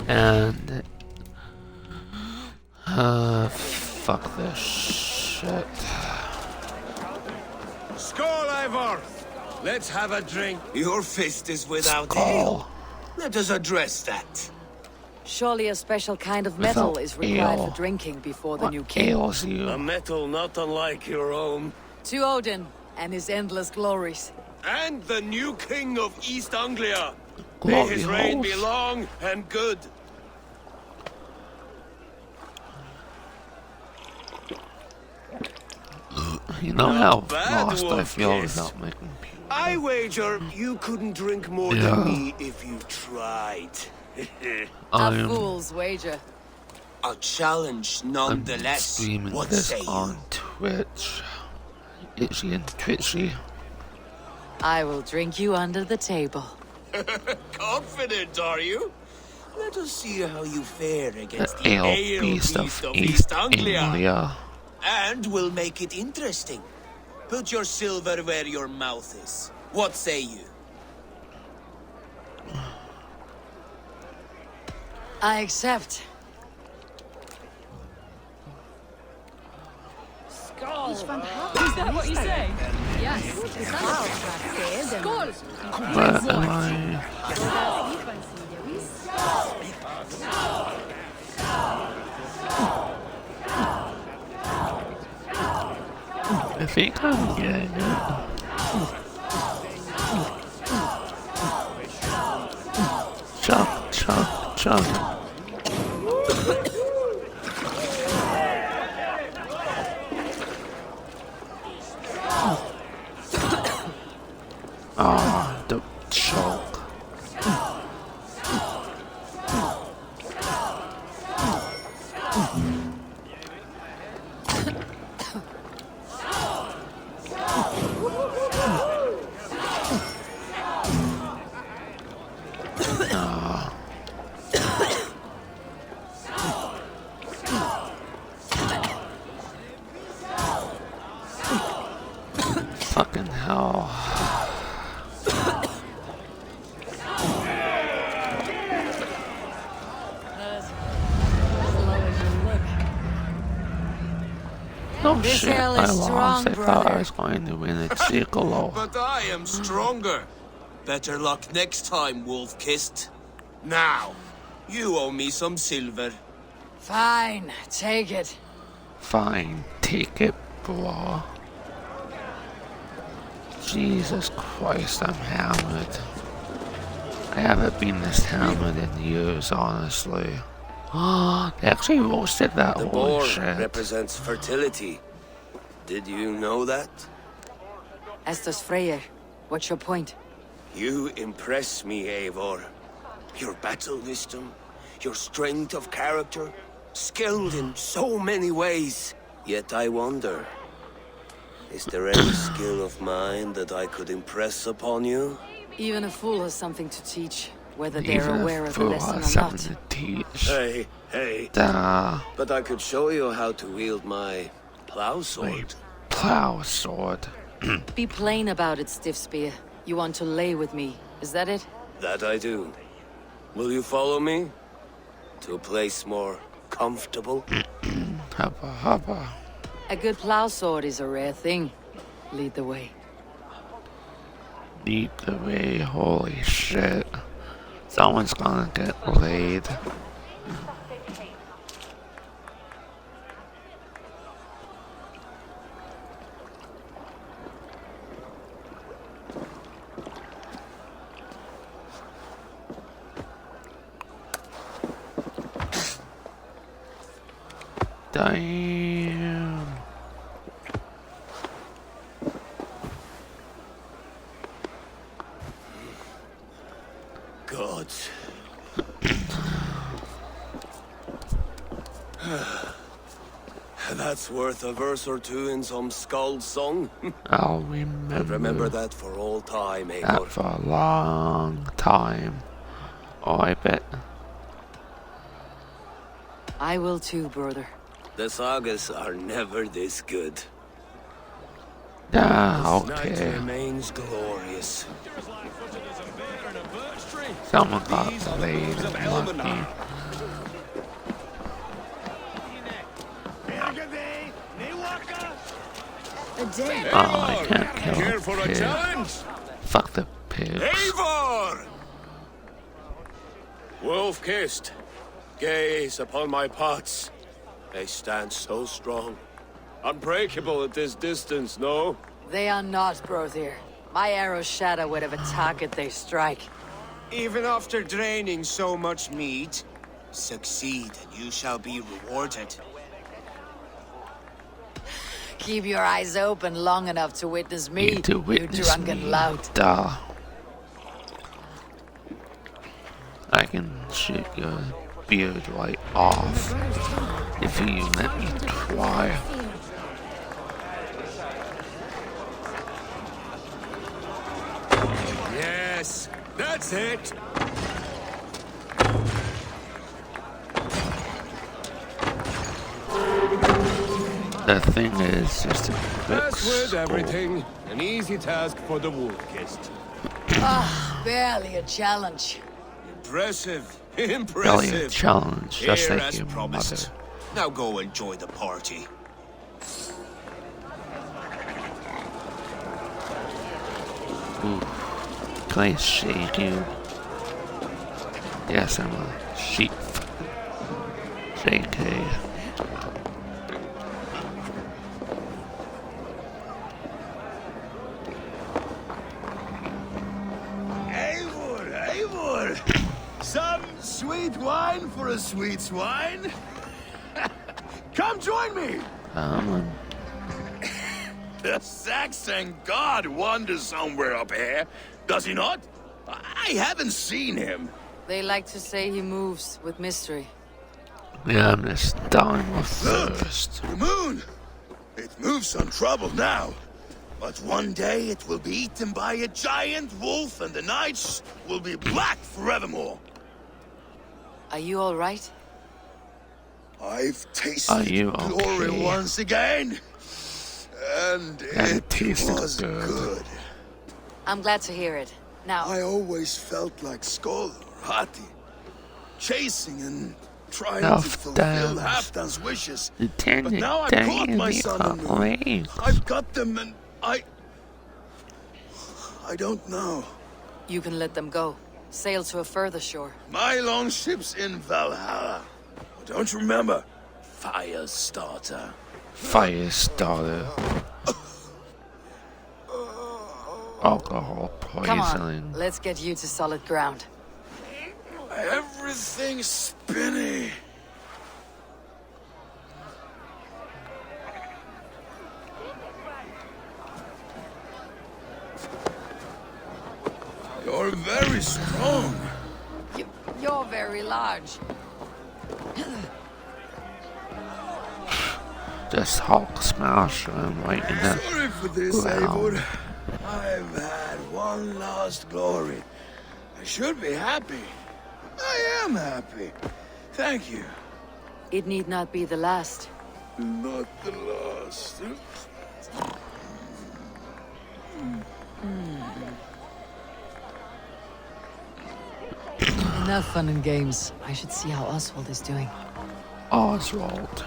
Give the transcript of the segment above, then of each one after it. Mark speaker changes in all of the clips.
Speaker 1: And fuck this shit.
Speaker 2: Skål, Ivor! Let's have a drink.
Speaker 3: Your fist is without
Speaker 1: Skål.
Speaker 3: ale. Let us address that.
Speaker 4: Surely a special kind of metal
Speaker 1: Without
Speaker 4: is required
Speaker 1: ale.
Speaker 4: for drinking before the
Speaker 1: What
Speaker 4: new king.
Speaker 1: ails you?
Speaker 2: A metal not unlike your own.
Speaker 4: To Odin and his endless glories.
Speaker 2: And the new king of East Anglia. May
Speaker 1: Glory
Speaker 2: his reign be
Speaker 1: holes.
Speaker 2: long and good.
Speaker 1: You know how
Speaker 2: bad,
Speaker 1: lost I
Speaker 2: Wolf
Speaker 1: feel
Speaker 2: Kiss.
Speaker 1: without making puke.
Speaker 2: I wager you couldn't drink more
Speaker 1: Yeah.
Speaker 2: than me if you tried.
Speaker 4: A
Speaker 1: I'm
Speaker 4: fool's wager.
Speaker 3: A challenge nonetheless.
Speaker 1: streaming
Speaker 3: What
Speaker 1: this
Speaker 3: say you?
Speaker 1: on Twitch. Itchy and twitchy.
Speaker 4: I will drink you under the table.
Speaker 3: Confident, are you? Let us see how you fare against the
Speaker 1: Ale
Speaker 3: ale
Speaker 1: beast of
Speaker 3: East
Speaker 1: East
Speaker 3: Anglia.
Speaker 1: Anglia.
Speaker 3: And we'll make it interesting. Put your silver where your mouth is. What say you?
Speaker 4: I accept.
Speaker 5: Is that what you say? Yes. Skål!
Speaker 1: Where am I? I think I'm getting it. Chug, chug, chug. Ah, the choke. Fucking hell. No
Speaker 4: This
Speaker 1: shit,
Speaker 4: ale
Speaker 1: I
Speaker 4: is
Speaker 1: lost.
Speaker 4: strong,
Speaker 1: I thought I
Speaker 4: brother.
Speaker 1: was going to win at Piccolo.
Speaker 3: But I am stronger. Better luck next time, Wolf-Kissed. Now, you owe me some silver.
Speaker 4: Fine, take it.
Speaker 1: Fine, take it, bro. Jesus Christ, I'm hammered. I haven't been this hammered in years, honestly. They actually roasted that,
Speaker 2: The
Speaker 1: holy
Speaker 2: boar
Speaker 1: shit.
Speaker 2: represents fertility. Did you know that?
Speaker 4: Estes Freyr, what's your point?
Speaker 2: You impress me, Eivor. Your battle wisdom, your strength of character, skilled in so many ways. Yet I wonder, is there any skill of mine that I could impress upon you?
Speaker 4: Even a fool has something to teach, whether they're
Speaker 1: Even
Speaker 4: aware
Speaker 1: a
Speaker 4: of the
Speaker 1: fool
Speaker 4: lesson
Speaker 1: has
Speaker 4: or not.
Speaker 1: something to teach.
Speaker 2: Hey,
Speaker 1: Duh.
Speaker 2: but I could show you how to wield my plow sword.
Speaker 1: Plow sword.
Speaker 4: Be plain about it, Stiff Spear. You want to lay with me, is that it?
Speaker 2: That I do. Will you follow me? To a place more comfortable?
Speaker 1: Hubba hubba.
Speaker 4: A good plow sword is a rare thing. Lead the way.
Speaker 1: Lead the way, holy shit. Someone's gonna get laid. Damn.
Speaker 2: God. That's worth a verse or two in some skald song.
Speaker 1: I'll
Speaker 2: Remember that for all time,
Speaker 1: that
Speaker 2: Eivor.
Speaker 1: for a long time. Oh, I bet.
Speaker 4: I will too, brother.
Speaker 2: The sagas are never this good.
Speaker 1: Yeah,
Speaker 2: This night
Speaker 1: okay.
Speaker 2: remains glorious.
Speaker 1: Someone got laid and lucky.
Speaker 5: A day.
Speaker 1: Oh, I can't kill
Speaker 3: Here
Speaker 1: a
Speaker 3: for a
Speaker 1: pig.
Speaker 3: challenge?
Speaker 1: Fuck the pigs.
Speaker 3: Eivor!
Speaker 2: Wolf-kissed, gaze upon my pots. They stand so strong. Unbreakable at this distance, no?
Speaker 4: They are not, Brother. My arrows shatter whatever target they strike.
Speaker 3: Even after draining so much meat, succeed and you shall be rewarded.
Speaker 4: Keep your eyes open long enough to witness me,
Speaker 1: Need to witness
Speaker 4: you drunken
Speaker 1: me.
Speaker 4: lout.
Speaker 1: Duh. I can shoot your beard right off if you let me try.
Speaker 3: Yes, that's it.
Speaker 1: The thing is just a quick
Speaker 2: As with
Speaker 1: skull.
Speaker 2: everything, an easy task for the wolf-kissed.
Speaker 4: Barely a challenge.
Speaker 3: Impressive.
Speaker 1: Really a
Speaker 3: Impressive.
Speaker 1: challenge, just
Speaker 3: Here
Speaker 1: like
Speaker 3: as
Speaker 1: your
Speaker 3: promised.
Speaker 1: mother.
Speaker 3: Now go enjoy the party.
Speaker 1: Ooh. Can I shake you? Yes, I'm a sheep. JK.
Speaker 6: Eivor! Some sweet wine for a sweet swine? Come join me! The Saxon god wanders somewhere up here, does he not? I haven't seen him.
Speaker 4: They like to say he moves with mystery.
Speaker 1: Yeah, I'm just dying with thirst.
Speaker 6: The moon! It moves on trouble now. But one day it will be eaten by a giant wolf and the nights will be black forevermore.
Speaker 4: Are you all right?
Speaker 6: I've
Speaker 1: Are
Speaker 6: tasted
Speaker 1: you
Speaker 6: glory
Speaker 1: okay?
Speaker 6: once again. And
Speaker 1: And
Speaker 6: it
Speaker 1: tasted
Speaker 6: was
Speaker 1: good.
Speaker 6: good.
Speaker 4: I'm glad to hear it. Now,
Speaker 6: I always felt like Skoll or Hati, chasing and trying to fulfill
Speaker 1: Halfdan's.
Speaker 6: Halfdan's wishes.
Speaker 1: Lieutenant
Speaker 6: But now I've caught my
Speaker 1: Danny
Speaker 6: son and
Speaker 1: Lane.
Speaker 6: I've got them and I don't know.
Speaker 4: you can let them go. Sail to a further shore.
Speaker 6: My longship's in Valhalla. Don't you remember? Firestarter.
Speaker 1: Firestarter. Alcohol
Speaker 4: Come
Speaker 1: poisoning.
Speaker 4: on, let's get you to solid ground.
Speaker 6: Everything's spinny. You're very strong.
Speaker 4: You're very large.
Speaker 1: Just Hulk smash him right in the
Speaker 6: Sorry for this,
Speaker 1: ground.
Speaker 6: Eivor. I've had one last glory. I should be happy. I am happy. Thank you.
Speaker 4: It need not be the last.
Speaker 6: Not the last.
Speaker 4: Enough fun and games. I should see how Oswald is doing.
Speaker 1: Oswald.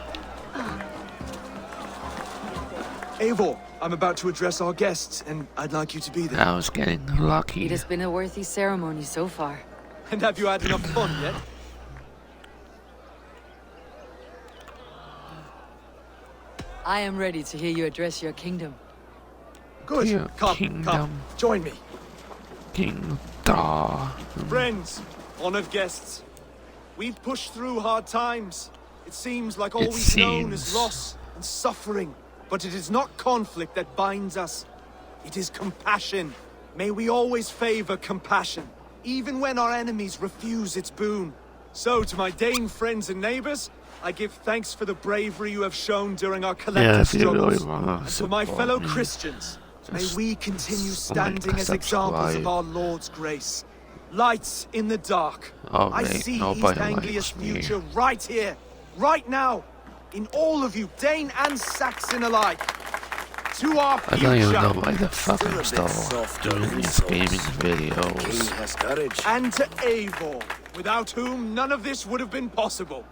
Speaker 7: Eivor, I'm about to address our guests, and I'd like you to be there.
Speaker 1: I was getting lucky.
Speaker 4: It has been a worthy ceremony so far.
Speaker 7: And have you had enough fun yet?
Speaker 4: I am ready to hear you address your kingdom.
Speaker 7: Good.
Speaker 1: Your
Speaker 7: Come,
Speaker 1: kingdom.
Speaker 7: join me.
Speaker 1: King Da.
Speaker 7: Friends, honored guests. We've pushed through hard times. It seems like all
Speaker 1: It
Speaker 7: we've known is
Speaker 1: seems.
Speaker 7: loss and suffering. But it is not conflict that binds us. It is compassion. May we always favor compassion, even when our enemies refuse its boon. So, to my Dane friends and neighbors, I give thanks for the bravery you have shown during our
Speaker 1: Yeah,
Speaker 7: collective
Speaker 1: if you really
Speaker 7: struggles.
Speaker 1: want to
Speaker 7: To my
Speaker 1: support
Speaker 7: fellow
Speaker 1: me,
Speaker 7: Christians, may
Speaker 1: just
Speaker 7: we continue
Speaker 1: like,
Speaker 7: standing as examples
Speaker 1: subscribe.
Speaker 7: of our Lord's grace. Lights in the dark.
Speaker 1: Oh,
Speaker 7: I
Speaker 1: wait,
Speaker 7: see East
Speaker 1: nobody
Speaker 7: Anglia's
Speaker 1: likes me.
Speaker 7: future right here, right now, in all of you, Dane and Saxon alike. To our
Speaker 1: I don't even know
Speaker 7: future,
Speaker 1: why the fuck I'm still doing these gaming
Speaker 2: King
Speaker 1: videos.
Speaker 2: has courage.
Speaker 7: and to Eivor, without whom none of this would have been possible.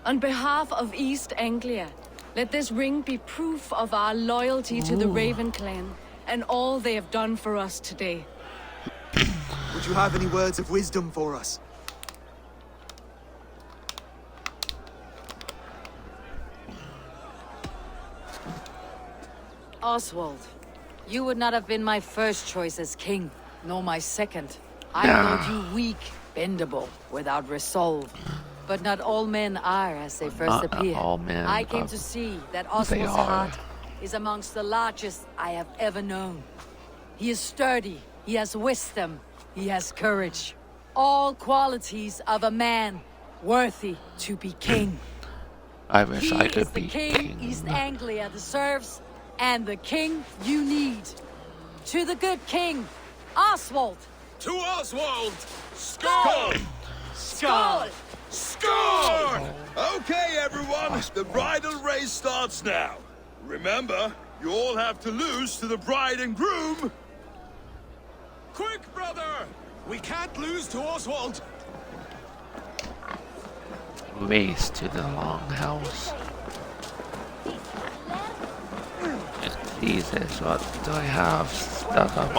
Speaker 4: On behalf of East Anglia, let this ring be proof of our loyalty to the Raven clan and all they have done for us today.
Speaker 7: Would you have any words of wisdom for us?
Speaker 4: Oswald, you would not have been my first choice as king, nor my second. I
Speaker 1: Nah.
Speaker 4: thought you weak, bendable, without resolve. But not all men are as they first
Speaker 1: Not
Speaker 4: appear.
Speaker 1: all men
Speaker 4: I came
Speaker 1: are-
Speaker 4: to see that
Speaker 1: they
Speaker 4: Oswald's
Speaker 1: are.
Speaker 4: heart is amongst the largest I have ever known. He is sturdy, he has wisdom, he has courage. All qualities of a man worthy to be king.
Speaker 1: I wish
Speaker 4: He
Speaker 1: I
Speaker 4: is
Speaker 1: could
Speaker 4: the
Speaker 1: be
Speaker 4: king East Anglia deserves, and the king you need. To the good king, Oswald!
Speaker 3: To Oswald! Skull!
Speaker 4: Skull!
Speaker 3: Score!
Speaker 6: Okay, everyone, the bridal race starts now. Remember, you all have to lose to the bride and groom.
Speaker 3: Quick, brother! We can't lose to Oswald!
Speaker 1: race to the longhouse. Jesus, what do I have stuck up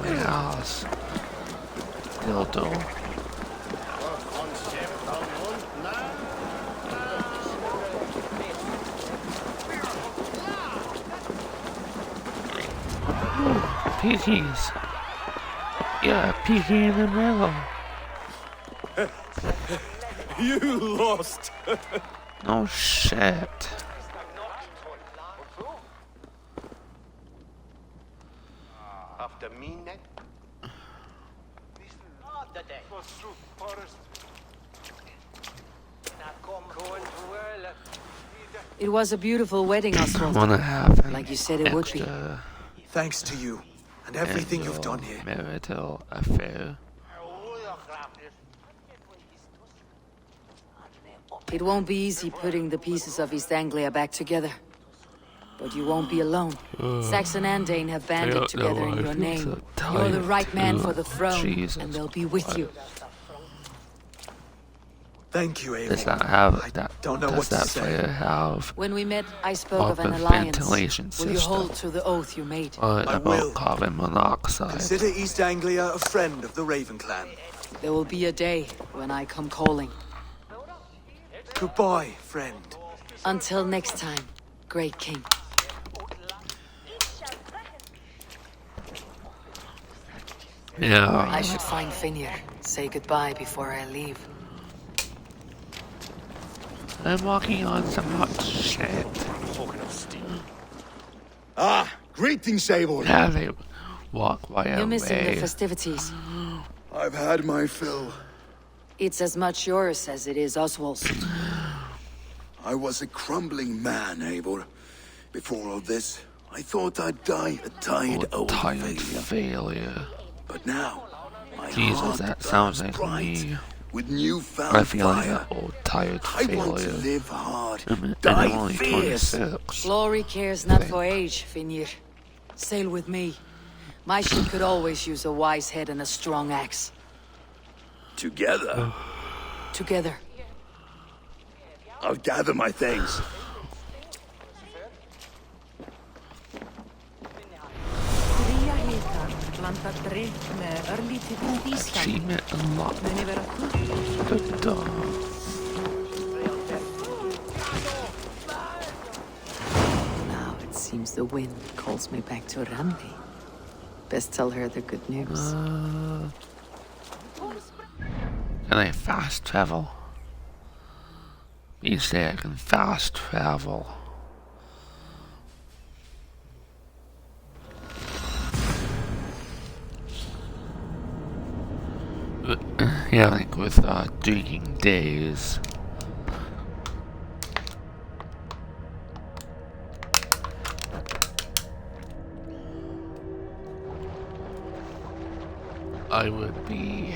Speaker 1: my ass? Dildo. Piggies. Yeah, piggy in the middle.
Speaker 3: You lost!
Speaker 1: No shit.
Speaker 8: After me next.
Speaker 4: It was a beautiful wedding, Oswald.
Speaker 1: Wanna have an
Speaker 4: Like you said it would be.
Speaker 1: extra
Speaker 7: Thanks to you, and everything you've done here.
Speaker 1: marital affair.
Speaker 4: It won't be easy putting the pieces of East Anglia back together. But you won't be alone. Saxon and Dane have banded
Speaker 1: don't
Speaker 4: together
Speaker 1: know,
Speaker 4: in
Speaker 1: I
Speaker 4: your
Speaker 1: feel
Speaker 4: name.
Speaker 1: so
Speaker 4: You're the
Speaker 1: tired
Speaker 4: right man
Speaker 1: too.
Speaker 4: for the throne,
Speaker 1: Jesus.
Speaker 4: and they'll be with you.
Speaker 7: Thank you, Eivor.
Speaker 1: Does that have that?
Speaker 7: don't know
Speaker 1: does
Speaker 7: what to
Speaker 1: that
Speaker 7: say.
Speaker 1: fire have?
Speaker 4: When we met, I spoke of an
Speaker 1: Open
Speaker 4: alliance.
Speaker 1: ventilation
Speaker 4: Will you
Speaker 1: system.
Speaker 4: hold to the oath you made?
Speaker 1: What
Speaker 7: I
Speaker 1: about
Speaker 7: will.
Speaker 1: carbon monoxide?
Speaker 7: Consider East Anglia a friend of the Raven clan.
Speaker 4: There will be a day when I come calling.
Speaker 7: Goodbye, friend.
Speaker 4: Until next time, great king.
Speaker 1: Yeah.
Speaker 4: I should find Finir. Say goodbye before I leave.
Speaker 1: I'm walking on some hot shit.
Speaker 6: Ah, greetings, Eivor.
Speaker 1: Now they walk right
Speaker 4: You're missing the
Speaker 1: away.
Speaker 4: festivities.
Speaker 6: I've had my fill.
Speaker 4: It's as much yours as it is Oswald's.
Speaker 6: I was a crumbling man, Eivor. Before all this, I thought I'd die a tired
Speaker 1: Oh,
Speaker 6: old
Speaker 1: tired
Speaker 6: failure.
Speaker 1: failure.
Speaker 6: But now, my
Speaker 1: Jesus,
Speaker 6: heart
Speaker 1: that sounds
Speaker 6: burns
Speaker 1: like
Speaker 6: bright
Speaker 1: me.
Speaker 6: with newfound
Speaker 1: I feel like
Speaker 6: fire.
Speaker 1: an old tired
Speaker 6: I want to
Speaker 1: failure.
Speaker 6: live hard,
Speaker 1: And I'm
Speaker 6: die
Speaker 1: only
Speaker 6: fierce.
Speaker 1: 26.
Speaker 4: Glory cares not for age, Finir. Sail with me. My ship could always use a wise head and a strong axe.
Speaker 6: Together,
Speaker 4: Together.
Speaker 6: I'll gather my things.
Speaker 1: Achievement unlocked. Good dog.
Speaker 4: Now it seems the wind calls me back to Randi. Best tell her the good news.
Speaker 1: Can I fast travel? You say I can fast travel. Yeah, like with drinking days. I would be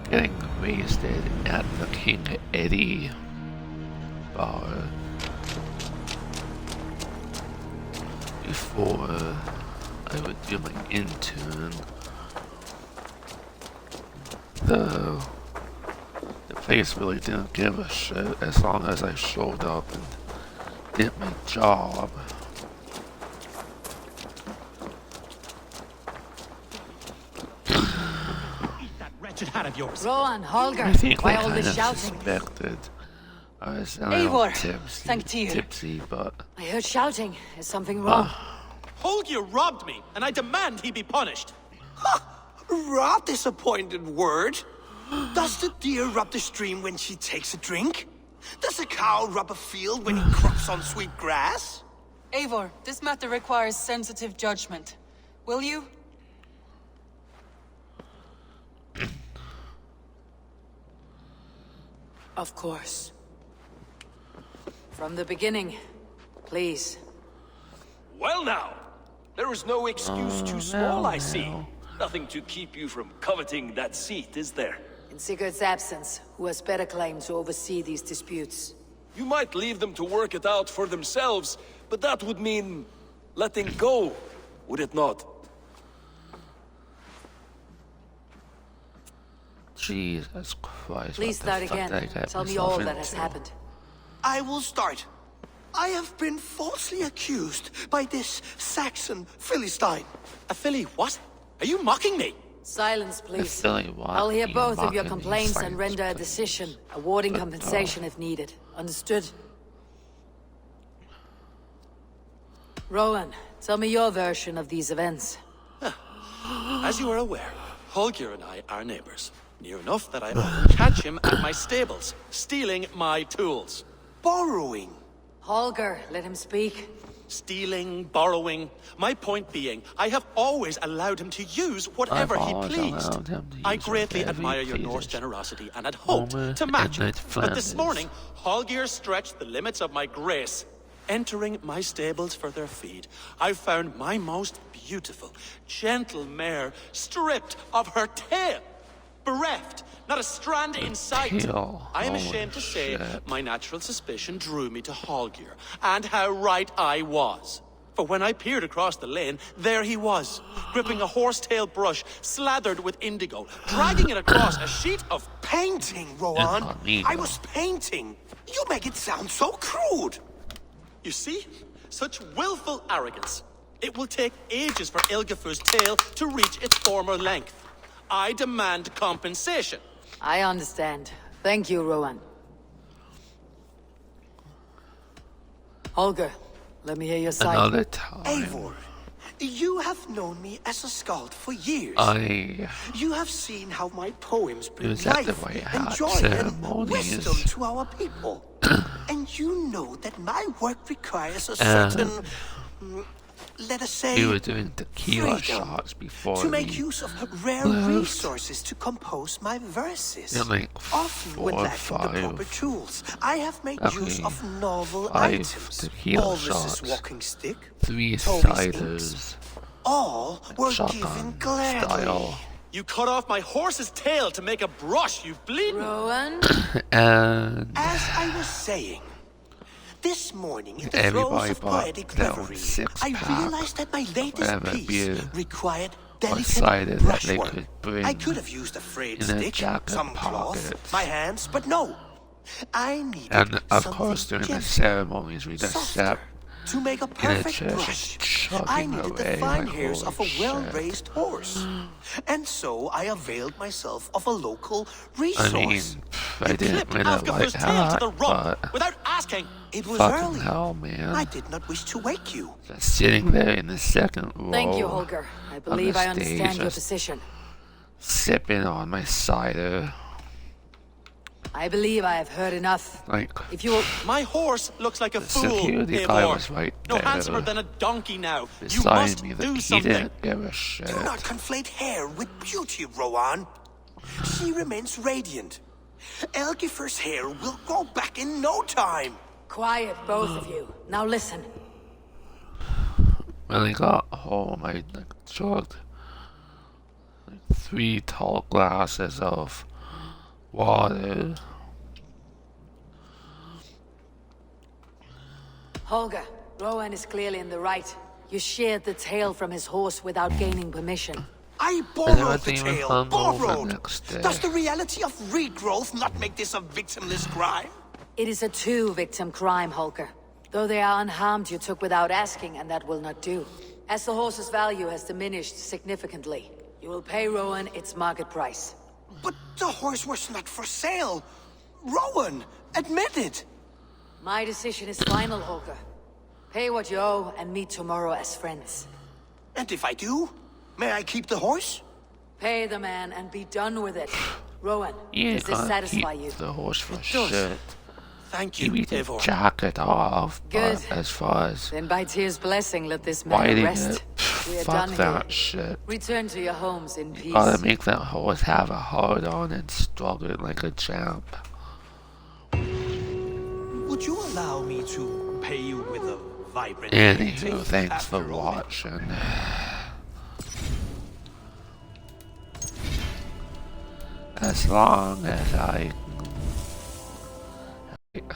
Speaker 1: getting wasted at the King Eddie bar before I would do my intern. The place really didn't give a shit as long as I showed up and did my job.
Speaker 9: That wretched hat of yours.
Speaker 4: Rowan, Holger,
Speaker 1: I think
Speaker 4: why
Speaker 1: they
Speaker 4: all
Speaker 1: kind
Speaker 4: this
Speaker 1: of
Speaker 4: shouting?
Speaker 1: suspected I was a
Speaker 4: Eivor,
Speaker 1: little
Speaker 4: thank you.
Speaker 1: tipsy, but
Speaker 4: I heard shouting. Is something wrong?
Speaker 9: Holger robbed me, and I demand he be punished.
Speaker 10: Rot disappointed word. Does the deer rub the stream when she takes a drink? Does a cow rub a field when he crops on sweet grass?
Speaker 5: Eivor, this matter requires sensitive judgment. Will you?
Speaker 4: Of course. From the beginning, please.
Speaker 11: Well now, there is no excuse too small, I see. Nothing to keep you from coveting that seat, is there?
Speaker 4: In Sigurd's absence, who has better claim to oversee these disputes?
Speaker 11: You might leave them to work it out for themselves, but that would mean letting go, would it not?
Speaker 1: Jesus Christ.
Speaker 4: Please start again. Tell me all that has happened.
Speaker 10: I will start. I have been falsely accused by this Saxon Philistine.
Speaker 9: A Philly what? Are you mocking me?
Speaker 4: Silence, please.
Speaker 1: Silly what?
Speaker 4: I'll hear
Speaker 1: You
Speaker 4: both of your
Speaker 1: mocking me?
Speaker 4: complaints and
Speaker 1: Silence,
Speaker 4: render a
Speaker 1: please.
Speaker 4: decision, awarding compensation if needed. Understood? Rowan, tell me your version of these events.
Speaker 9: As you are aware, Holger and I are neighbors. Near enough that I often catch him at my stables, stealing my tools.
Speaker 10: Borrowing.
Speaker 4: Holger, let him speak.
Speaker 9: Stealing, borrowing. My point being, I have always allowed him to use whatever he pleased. I greatly admire your Norse generosity and had hoped to match it. But this morning, Holger stretched the limits of my grace. Entering my stables for their feed, I found my most beautiful, gentle mare stripped of her tail. Bereft, not a strand in sight. I am ashamed to say my natural suspicion drew me to Holger, and how right I was. For when I peered across the lane, there he was, gripping a horsetail brush slathered with indigo, dragging it across a sheet of
Speaker 10: painting, Rowan. I was painting. You make it sound so crude.
Speaker 9: You see? Such willful arrogance. It will take ages for Ilgafur's tail to reach its former length. I demand compensation.
Speaker 4: I understand. Thank you, Rowan. Holger, let me hear your side.
Speaker 1: Another time.
Speaker 10: Eivor, you have known me as a skald for years. You have seen how my poems bring life and joy and wisdom to our people. And you know that my work requires a certain, let us say,
Speaker 1: we were doing tequila shots before
Speaker 10: to make use of rare resources to compose my verses. Often when lacking the proper tools, I have made use of novel items. Walrus's walking stick,
Speaker 1: 3
Speaker 10: Toby's
Speaker 1: ciders,
Speaker 10: inks. All were given gladly.
Speaker 9: You cut off my horse's tail to make a brush, you bleeding.
Speaker 4: Rowan?
Speaker 1: And
Speaker 10: as I was saying, this morning in the throes of poetic reverie, I realized that my latest piece required delicate brushwork. I could have used a frayed stick, some cloth, my hands, but no. I needed
Speaker 1: and of course during the ceremonies we just sat
Speaker 10: to make a perfect brush. I needed the fine hairs of a well-raised horse. And so I availed myself of a local resource.
Speaker 1: I didn't really like that, but
Speaker 9: without asking.
Speaker 10: It was
Speaker 1: fucking
Speaker 10: early.
Speaker 1: hell, man.
Speaker 10: I did not wish to wake you.
Speaker 1: Just sitting there in the second row.
Speaker 4: Thank you, Holger. I believe I understand your
Speaker 1: just
Speaker 4: position.
Speaker 1: Sipping on my cider.
Speaker 4: I believe I have heard enough. If you will...
Speaker 9: My horse looks like a fool,
Speaker 1: security guy was right
Speaker 9: no
Speaker 1: there.
Speaker 9: handsomer than a donkey now. You
Speaker 1: Beside
Speaker 9: must
Speaker 1: me,
Speaker 9: do
Speaker 1: he
Speaker 9: something.
Speaker 1: didn't give a shit.
Speaker 10: Do not conflate hair with beauty, Rowan. She remains radiant. Elgifer's hair will grow back in no time.
Speaker 4: Quiet, both of you. Now listen.
Speaker 1: When I got home, I chugged 3 tall glasses of water.
Speaker 4: Holger, Rowan is clearly in the right. You sheared the tail from his horse without gaining permission.
Speaker 10: I borrowed the tail. Borrowed. Does the reality of regrowth not make this a victimless crime?
Speaker 4: It is a two-victim crime, Holger. Though they are unharmed, you took without asking, and that will not do. As the horse's value has diminished significantly, you will pay Rowan its market price.
Speaker 10: But the horse was not for sale. Rowan, admit it.
Speaker 4: My decision is final, Holger. Pay what you owe and meet tomorrow as friends.
Speaker 10: And if I do, may I keep the horse?
Speaker 4: Pay the man and be done with it. Rowan,
Speaker 1: You
Speaker 4: does this
Speaker 1: can't
Speaker 4: satisfy
Speaker 1: keep
Speaker 4: you?
Speaker 1: the horse for
Speaker 10: It does.
Speaker 1: shit.
Speaker 10: Thank
Speaker 1: You
Speaker 10: you,
Speaker 1: need to
Speaker 10: Eivor.
Speaker 1: jack it off,
Speaker 4: Good.
Speaker 1: but as far as
Speaker 4: Then by Tyr's blessing, let this man
Speaker 1: fighting
Speaker 4: rest.
Speaker 1: it,
Speaker 4: We are
Speaker 1: fuck
Speaker 4: done
Speaker 1: that
Speaker 4: here.
Speaker 1: shit.
Speaker 4: Return to your homes in peace.
Speaker 1: Gotta make that horse have a hard on and struggle like a champ.
Speaker 10: Would you allow me to pay you with a vibrant
Speaker 1: Anywho,
Speaker 10: painting
Speaker 1: thanks
Speaker 10: after
Speaker 1: for
Speaker 10: all?
Speaker 1: watching. As long as I can...